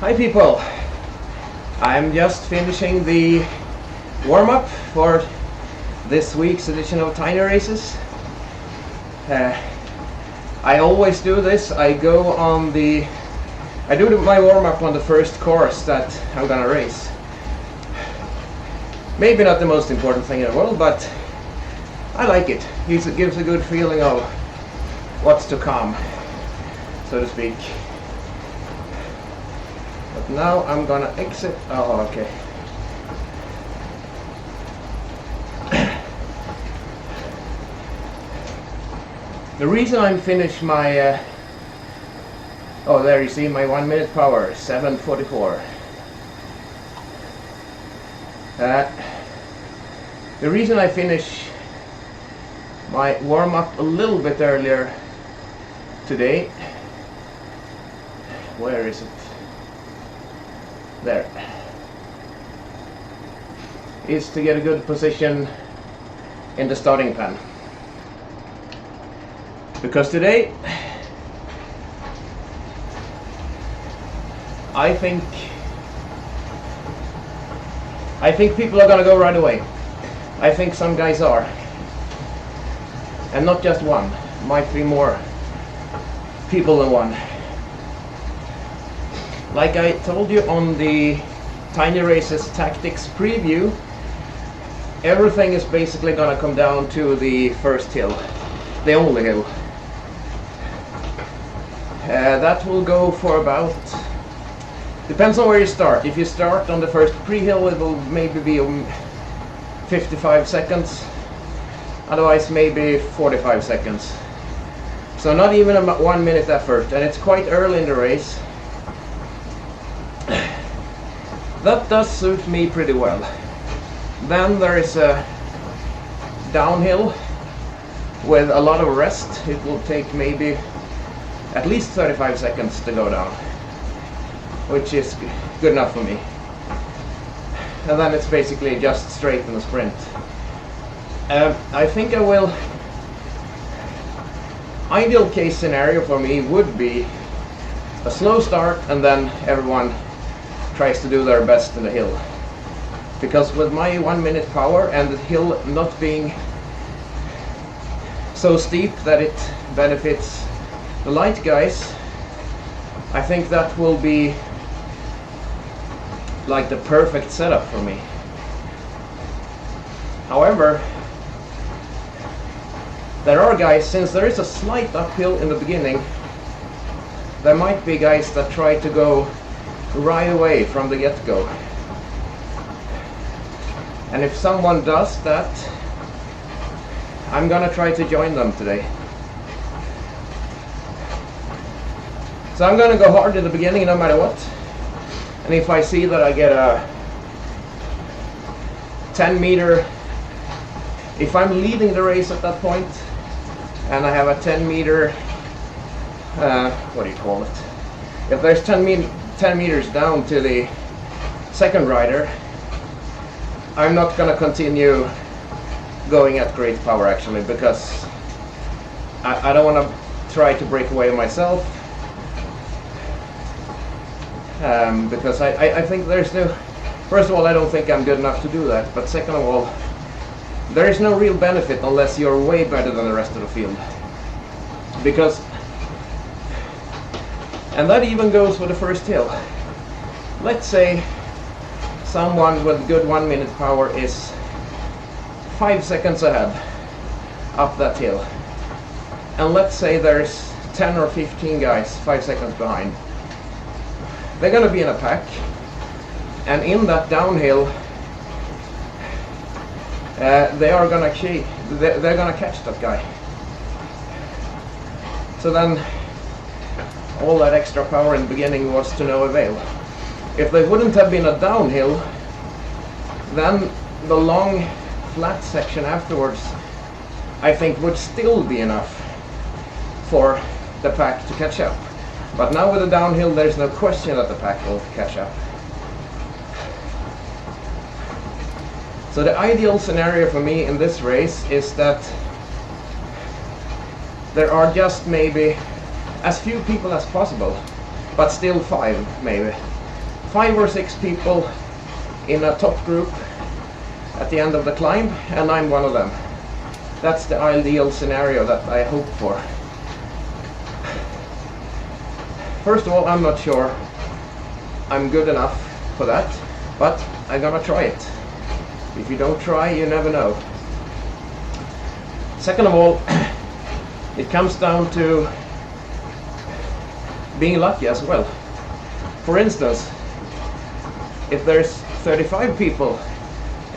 Hi people, I'm just finishing the warm-up for this week's edition of Tiny Races. I always do this. I do my warm-up on the first course that I'm gonna race. Maybe not the most important thing in the world, but I like it. It gives a good feeling of what's to come, so to speak. But now I'm gonna exit. Oh, okay. The reason I'm finished my oh, there you see my 1 minute power, 7:44. The reason I finish my warm-up a little bit earlier today, where is it? There, is to get a good position in the starting pen. Because today I think people are gonna go right away. I think some guys are, and not just one, might be more people than one. Like I told you on the Tiny Races Tactics preview, everything is basically gonna come down to the first hill, the only hill. That will go for about, depends on where you start. If you start on the first pre-hill, it will maybe be 55 seconds, otherwise maybe 45 seconds. So not even a 1 minute effort, and it's quite early in the race. That does suit me pretty well. Then there is a downhill with a lot of rest. It will take maybe at least 35 seconds to go down, which is good enough for me. And then it's basically just straight in the sprint. I think I will, ideal case scenario for me would be a slow start and then everyone tries to do their best in the hill. Because with my 1 minute power and the hill not being so steep that it benefits the light guys, I think that will be like the perfect setup for me. However, there are guys, since there is a slight uphill in the beginning, there might be guys that try to go right away from the get-go. And if someone does that, I'm gonna try to join them today. So I'm gonna go hard in the beginning no matter what. And if I see that I get a 10 meter, if I'm leading the race at that point and I have a 10 meter, what do you call it? If there's 10 meters down to the second rider, I'm not gonna continue going at great power actually, because I don't wanna try to break away myself. Because I think there's no, first of all, I don't think I'm good enough to do that, but second of all, there is no real benefit unless you're way better than the rest of the field. Because, and that even goes for the first hill. Let's say someone with good 1 minute power is 5 seconds ahead up that hill, and let's say there's 10 or 15 guys 5 seconds behind. They're gonna be in a pack, and in that downhill, they're gonna catch that guy. So then, all that extra power in the beginning was to no avail. If there wouldn't have been a downhill, then the long flat section afterwards, I think, would still be enough for the pack to catch up. But now with the downhill, there's no question that the pack will catch up. So the ideal scenario for me in this race is that there are just maybe as few people as possible, but still 5 maybe, 5 or 6 people in a top group at the end of the climb, and I'm one of them. That's the ideal scenario that I hope for. First of all, I'm not sure I'm good enough for that, but I'm gonna try it. If you don't try, you never know. Second of all, it comes down to being lucky as well. For instance, if there's 35 people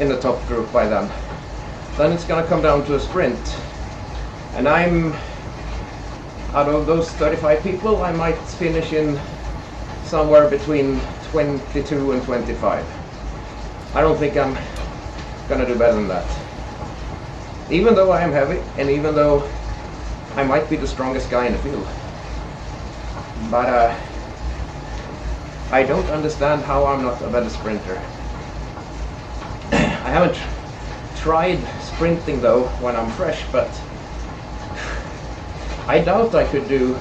in the top group by then it's gonna come down to a sprint. And out of those 35 people, I might finish in somewhere between 22 and 25. I don't think I'm gonna do better than that. Even though I am heavy, and even though I might be the strongest guy in the field. But I don't understand how I'm not a better sprinter. I haven't tried sprinting though when I'm fresh, but I doubt I could do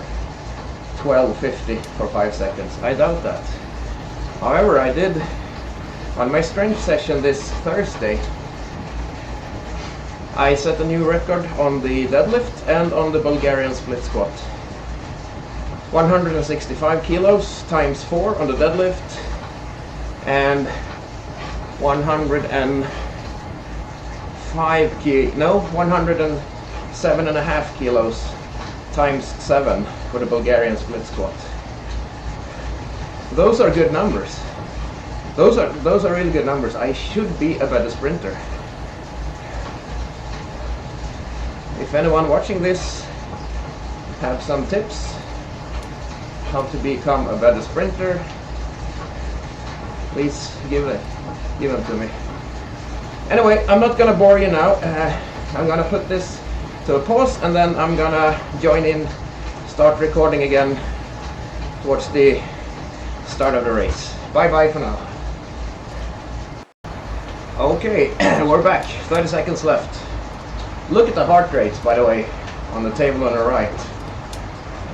12:50 for 5 seconds. I doubt that. However, I did on my strength session this Thursday. I set a new record on the deadlift and on the Bulgarian split squat. 165 kilos times 4 on the deadlift, and 107.5 kilos times 7 for the Bulgarian split squat. Those are good numbers. Those are really good numbers. I should be a better sprinter. If anyone watching this have some tips how to become a better sprinter, please give them to me. Anyway, I'm not gonna bore you now. I'm gonna put this to a pause, and then I'm gonna join in, start recording again towards the start of the race. Bye bye for now. Okay, we're back. 30 seconds left. Look at the heart rates, by the way, on the table on the right.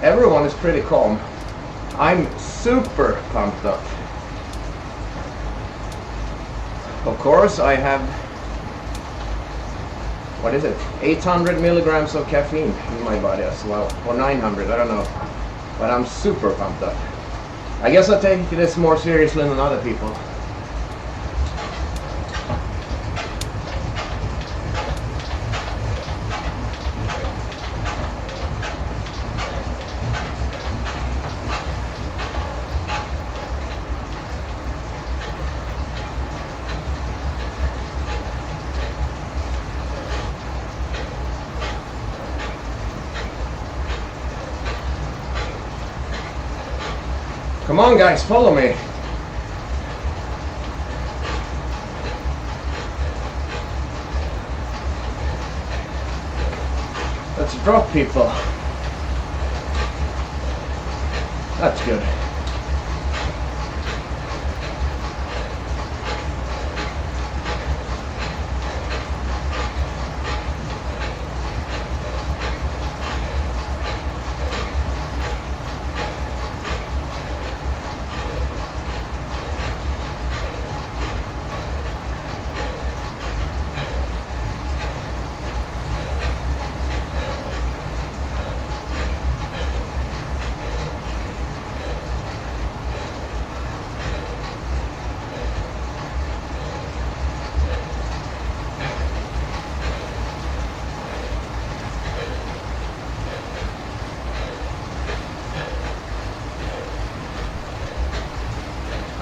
Everyone is pretty calm. I'm super pumped up. Of course, I have, 800 milligrams of caffeine in my body as well, or 900, I don't know. But I'm super pumped up. I guess I take this more seriously than other people. Come on guys, follow me. Let's drop people. That's good.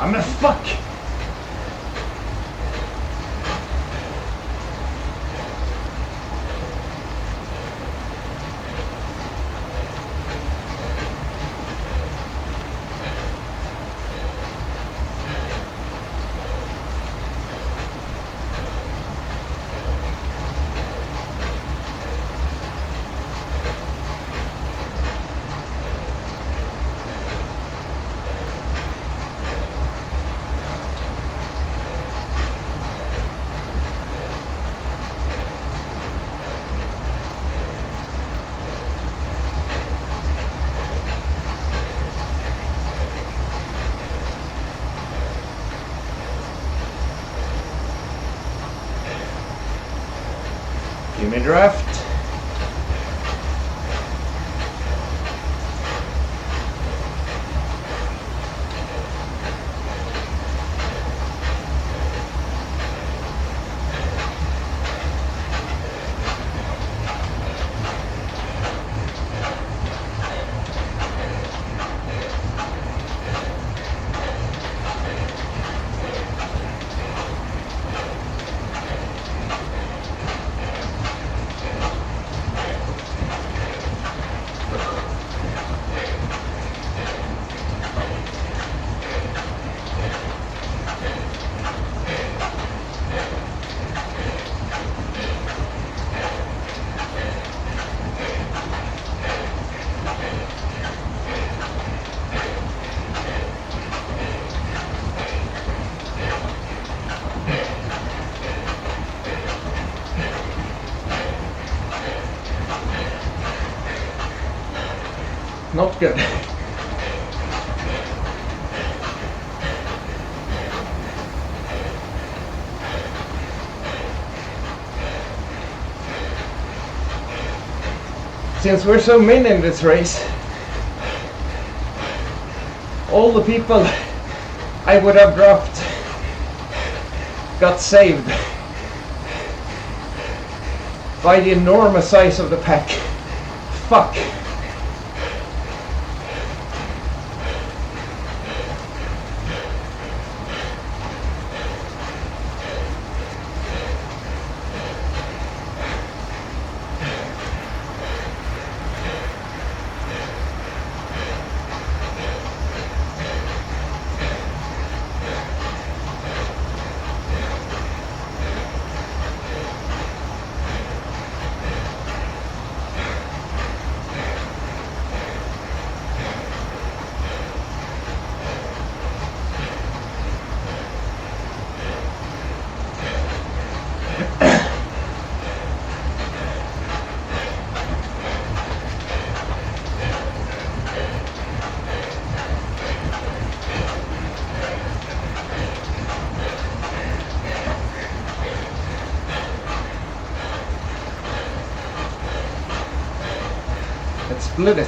I'm gonna fuck. Semi-draft. Not good. Since we're so many in this race, all the people I would have dropped got saved by the enormous size of the pack. Fuck. Let's split it.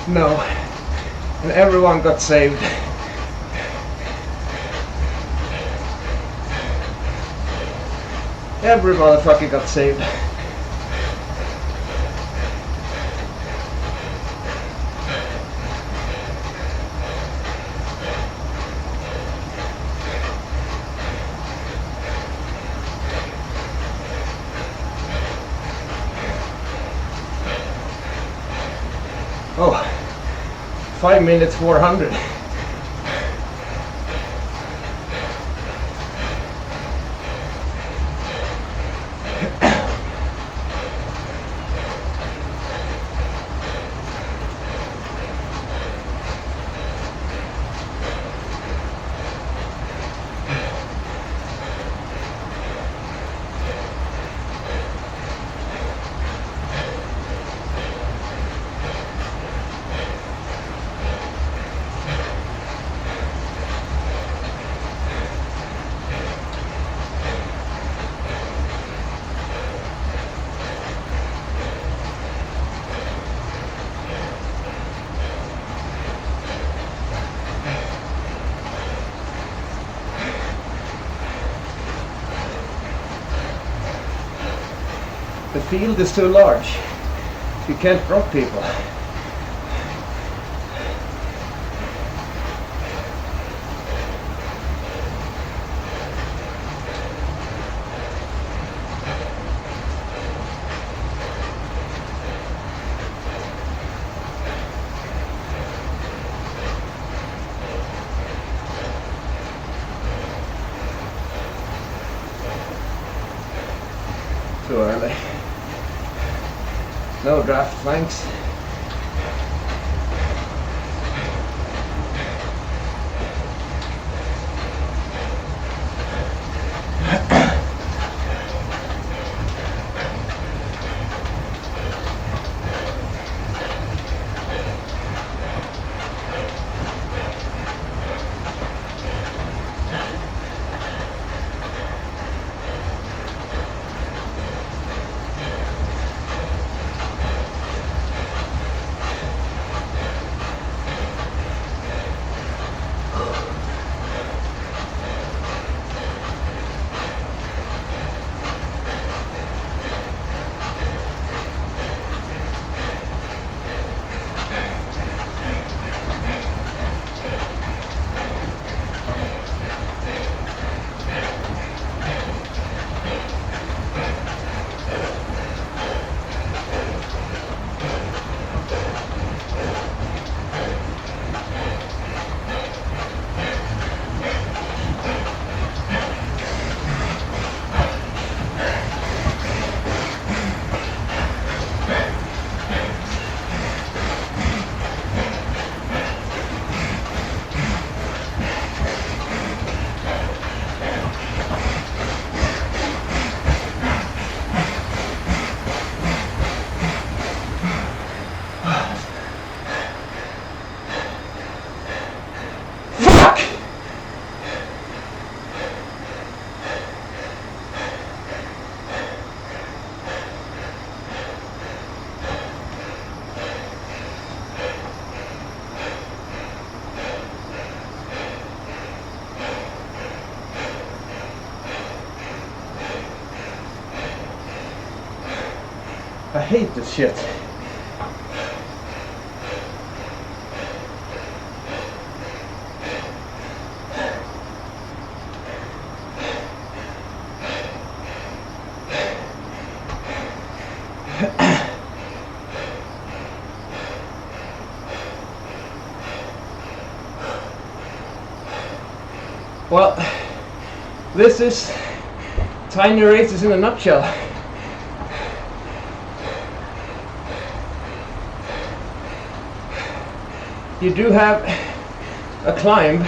No, and everyone got saved. Every motherfucker got saved. Oh, 5 minutes 400. The field is too large. You can't drop people. Too early. No draft, thanks. I hate this shit. Well, this is tiny races in a nutshell. You do have a climb,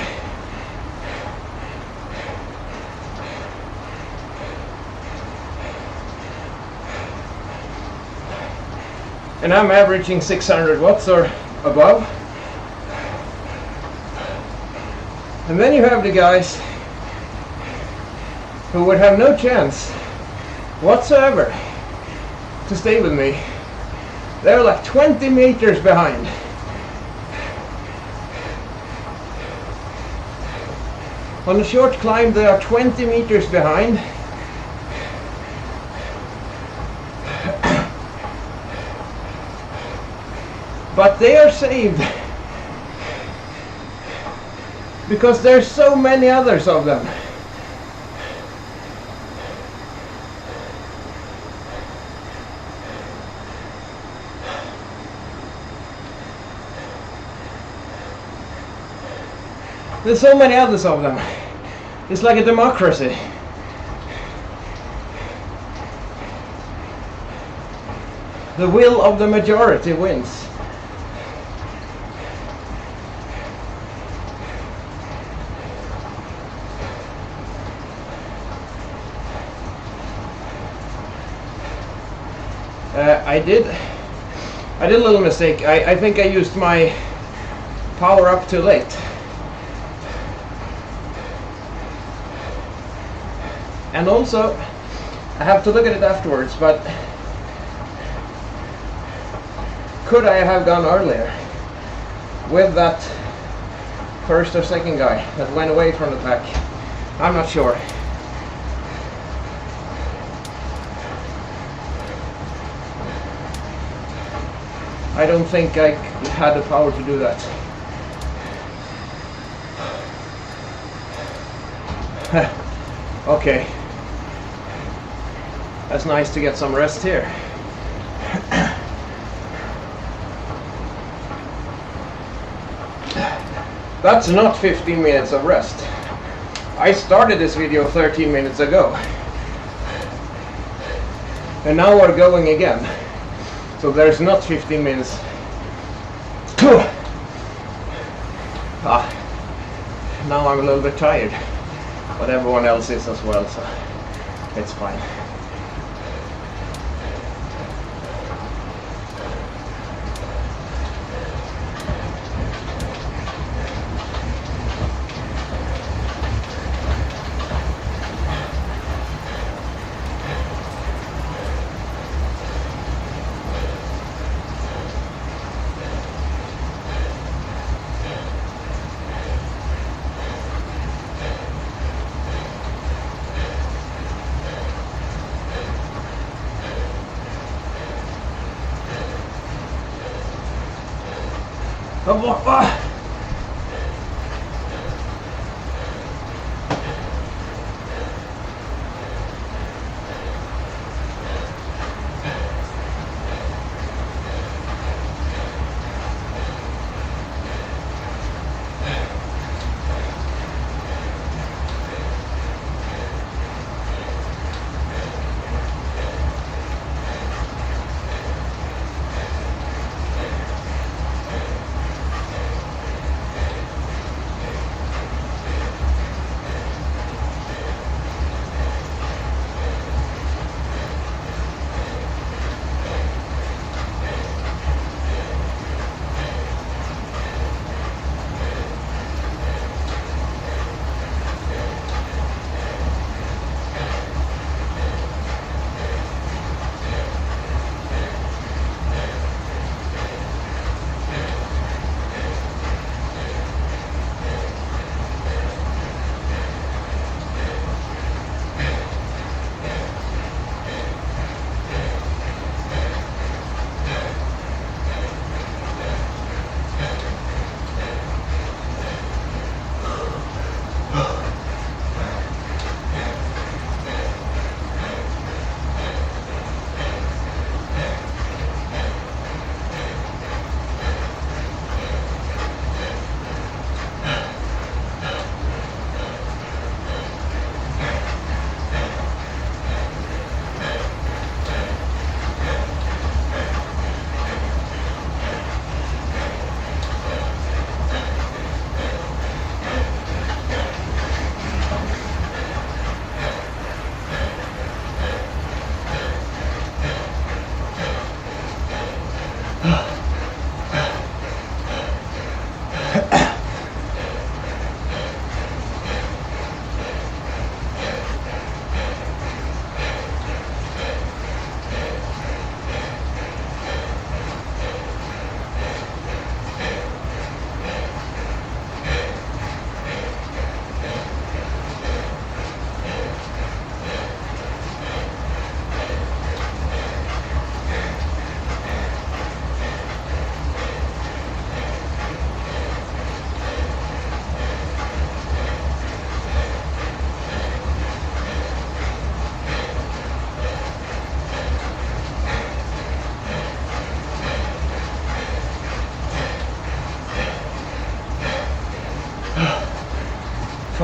and I'm averaging 600 watts or above. And then you have the guys who would have no chance whatsoever to stay with me. They're like 20 meters behind. On a short climb they are 20 meters behind. But they are saved because there's so many others of them. There's so many others of them. It's like a democracy. The will of the majority wins. I did a little mistake. I think I used my power up too late. And also, I have to look at it afterwards, but could I have gone earlier with that first or second guy that went away from the pack? I'm not sure. I don't think I had the power to do that. Okay. That's nice to get some rest here. That's not 15 minutes of rest. I started this video 13 minutes ago. And now we're going again. So there's not 15 minutes. Now I'm a little bit tired, but everyone else is as well, so it's fine.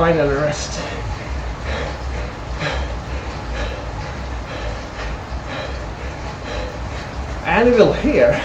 Final rest. Anvil here.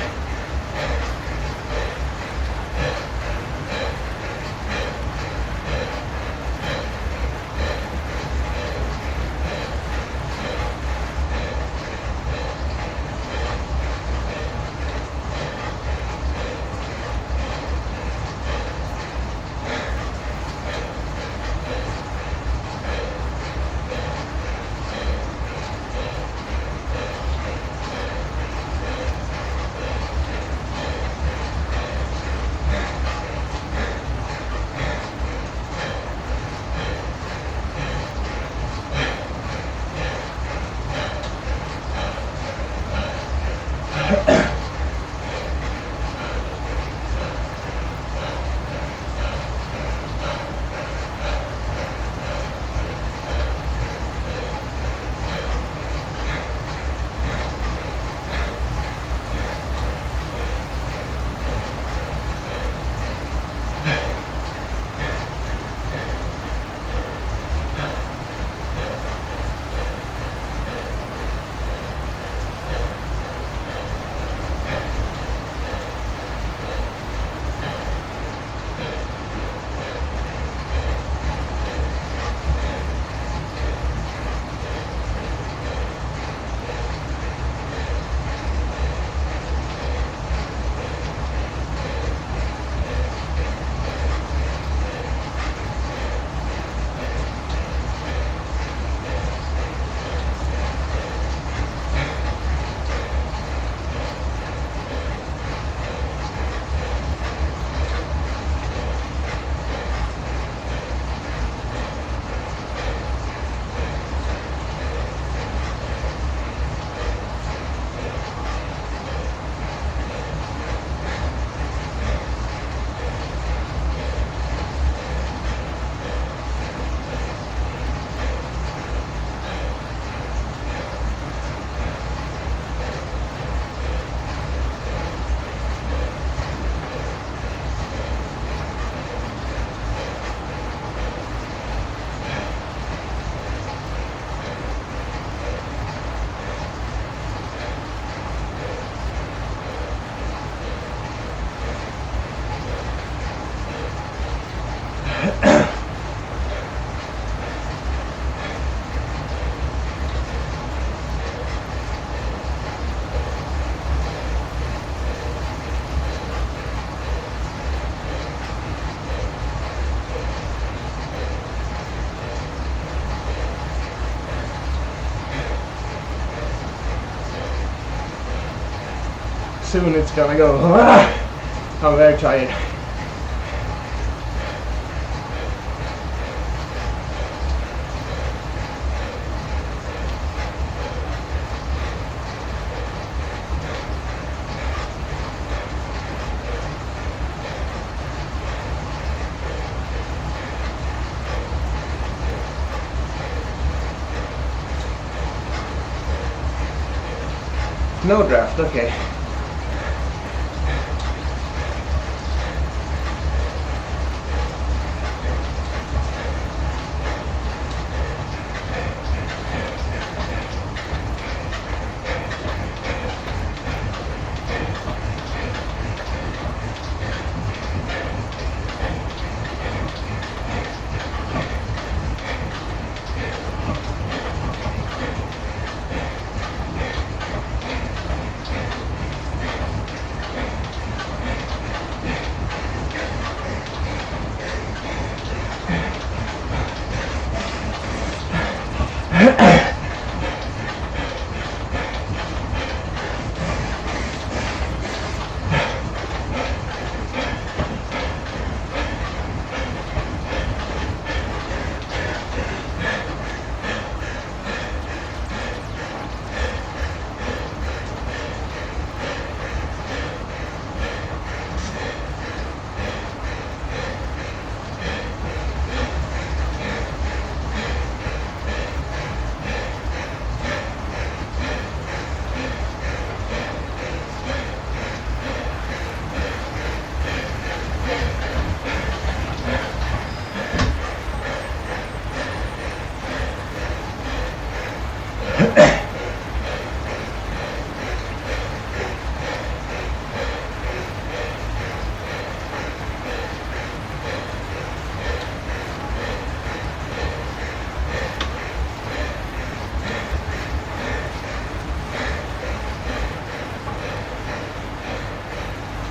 soon it's gonna go. I'm very tired. No draft, okay.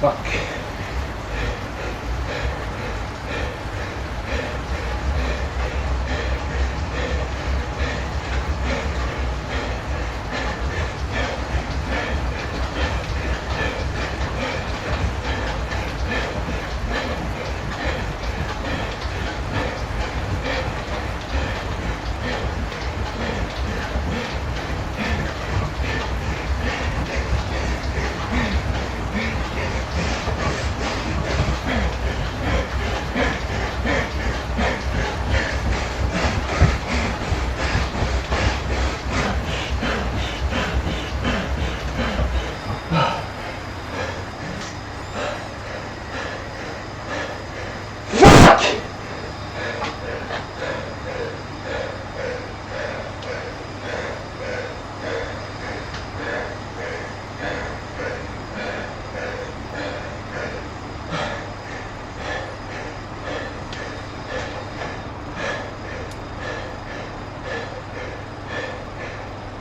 Fuck.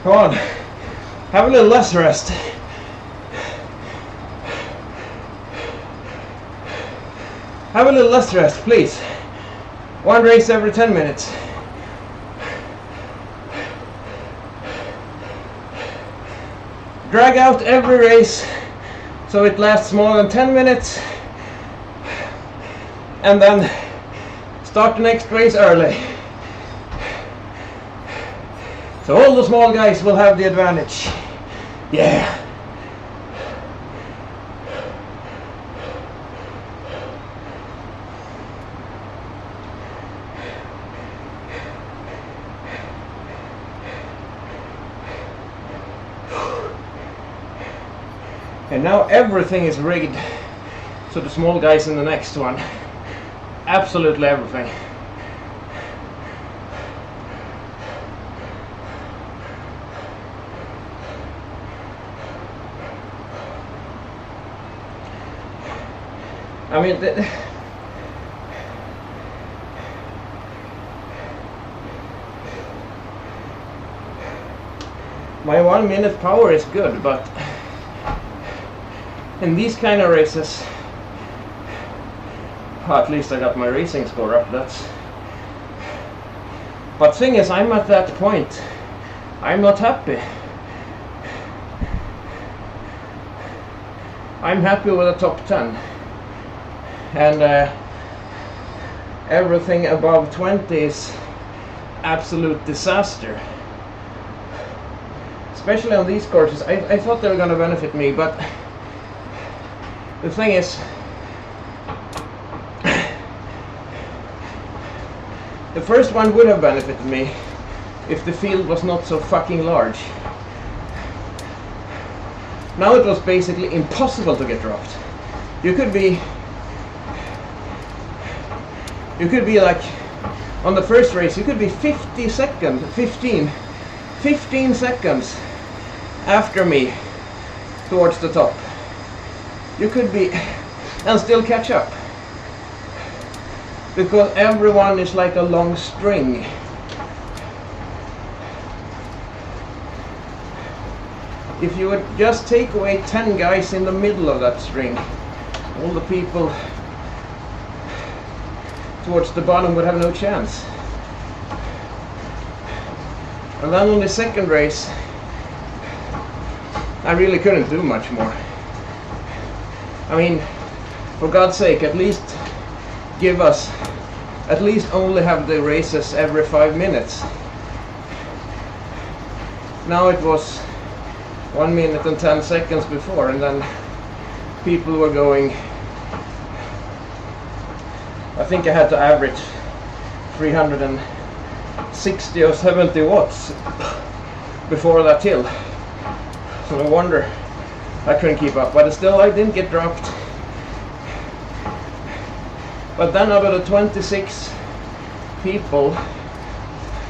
Come on, have a little less rest. Have a little less rest, please. One race every 10 minutes. Drag out every race so it lasts more than 10 minutes. And then start the next race early. So all the small guys will have the advantage. Yeah. And now everything is rigged so the small guys in the next one. Absolutely everything. I mean, my 1 minute power is good, but in these kind of races, at least I got my racing score up. But thing is, I'm at that point. I'm not happy. I'm happy with the top 10, and everything above 20 is absolute disaster. Especially on these courses. I thought they were going to benefit me, but the thing is, the first one would have benefited me if the field was not so fucking large. Now it was basically impossible to get dropped. You could be like, on the first race, you could be 15 seconds after me towards the top. You could be, and still catch up. Because everyone is like a long string. If you would just take away 10 guys in the middle of that string, all the people towards the bottom would have no chance. And then on the second race, I really couldn't do much more. I mean, for God's sake, at least give us, at least only have the races every 5 minutes. Now it was 1 minute and 10 seconds before, and then people were going, I think I had to average 360 or 70 watts before that hill. So no wonder I couldn't keep up, but still I didn't get dropped. But then out of the 26 people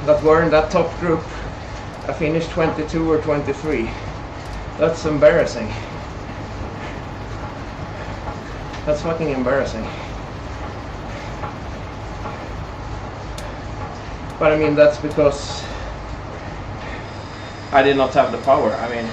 that were in that top group, I finished 22 or 23. That's embarrassing. That's fucking embarrassing. But I mean, that's because I did not have the power. I mean,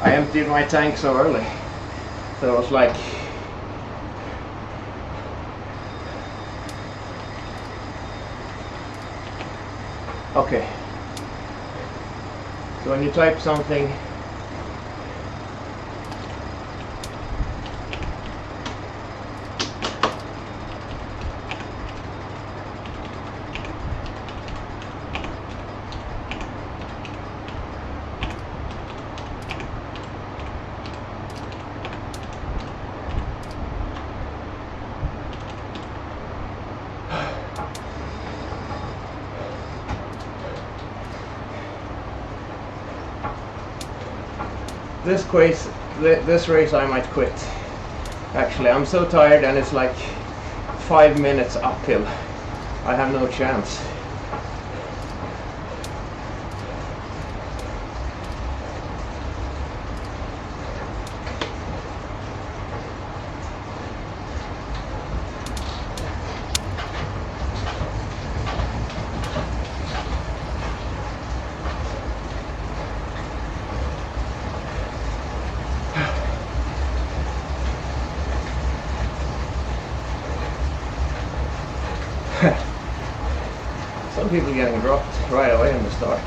I emptied my tank so early. So it was like, okay. So when you type something, this race I might quit. Actually, I'm so tired, and it's like 5 minutes uphill. I have no chance. Some people getting dropped right away in the start.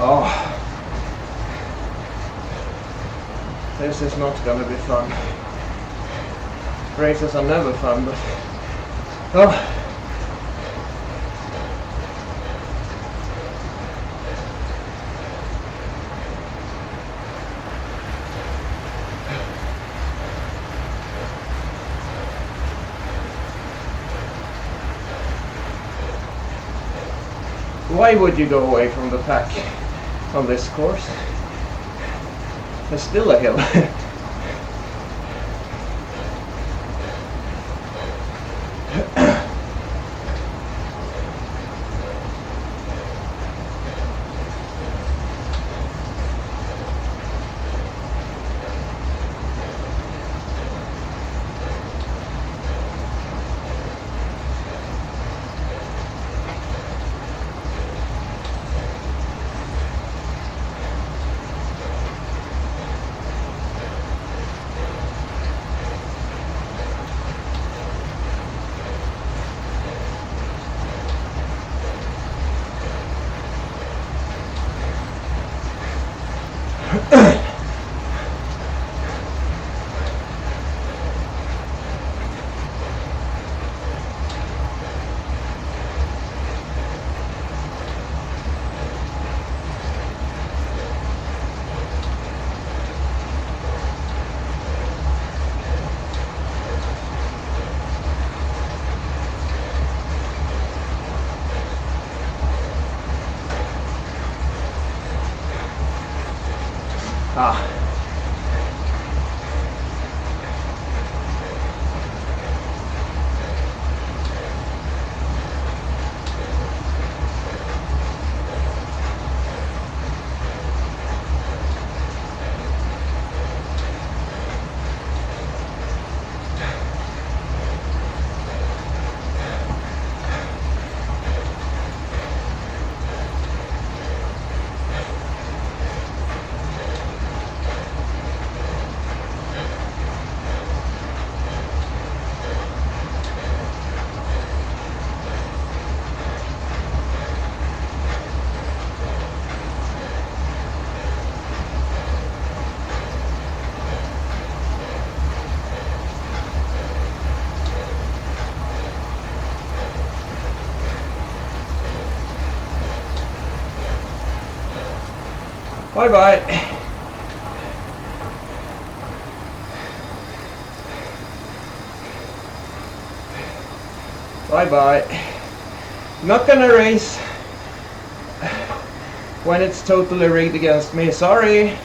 Oh, this is not gonna be fun. Races are never fun, but oh. Why would you go away from the pack on this course? There's still a hill. Ah. Bye bye. Bye bye. Not gonna race when it's totally rigged against me. Sorry.